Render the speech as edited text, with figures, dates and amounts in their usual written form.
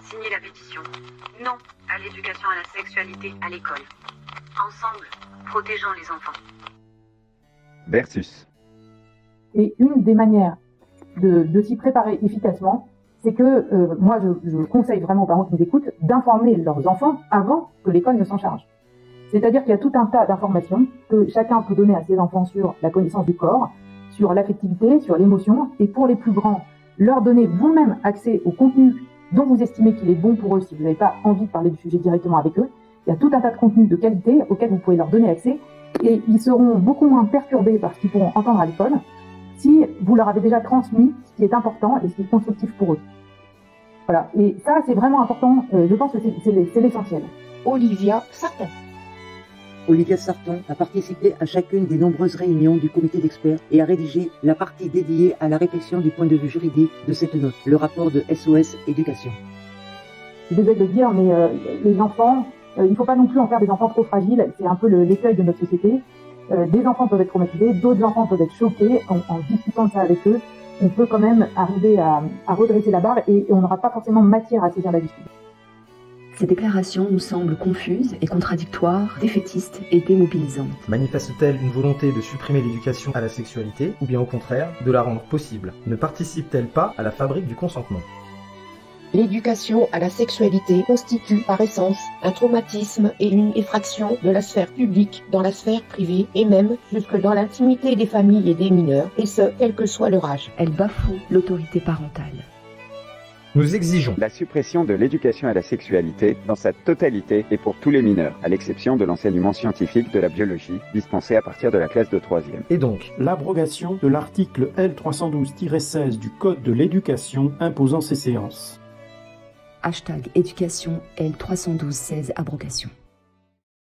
Signez la pétition. Non à l'éducation à la sexualité à l'école. Ensemble, protégeons les enfants. Versus. Et une des manières de s'y préparer efficacement, c'est que moi je conseille vraiment aux parents qui nous écoutent d'informer leurs enfants avant que l'école ne s'en charge. C'est-à-dire qu'il y a tout un tas d'informations que chacun peut donner à ses enfants sur la connaissance du corps, sur l'affectivité, sur l'émotion, et pour les plus grands, leur donner vous-même accès au contenu dont vous estimez qu'il est bon pour eux si vous n'avez pas envie de parler du sujet directement avec eux. Il y a tout un tas de contenus de qualité auxquels vous pouvez leur donner accès et ils seront beaucoup moins perturbés par ce qu'ils pourront entendre à l'école si vous leur avez déjà transmis ce qui est important et ce qui est constructif pour eux. Voilà. Et ça, c'est vraiment important. Je pense que c'est l'essentiel. Olivia Sarton. Olivia Sarton a participé à chacune des nombreuses réunions du comité d'experts et a rédigé la partie dédiée à la réflexion du point de vue juridique de cette note, le rapport de SOS Éducation. Je suis désolée de le dire, mais les enfants, il ne faut pas non plus en faire des enfants trop fragiles. C'est un peu l'écueil de notre société. Des enfants peuvent être traumatisés, d'autres enfants peuvent être choqués. En discutant de ça avec eux, on peut quand même arriver à redresser la barre et on n'aura pas forcément matière à saisir la justice. Ces déclarations nous semblent confuses et contradictoires, défaitistes et démobilisantes. Manifeste-t-elle une volonté de supprimer l'éducation à la sexualité, ou bien au contraire, de la rendre possible? Ne participe-t-elle pas à la fabrique du consentement? L'éducation à la sexualité constitue par essence un traumatisme et une effraction de la sphère publique dans la sphère privée et même jusque dans l'intimité des familles et des mineurs, et ce, quel que soit leur âge. Elle bafoue l'autorité parentale. Nous exigeons La suppression de l'éducation à la sexualité dans sa totalité et pour tous les mineurs, à l'exception de l'enseignement scientifique de la biologie, dispensé à partir de la classe de 3e. et donc L'abrogation de l'article L312-16 du Code de l'éducation imposant ces séances. #éducation L312-16 abrogation.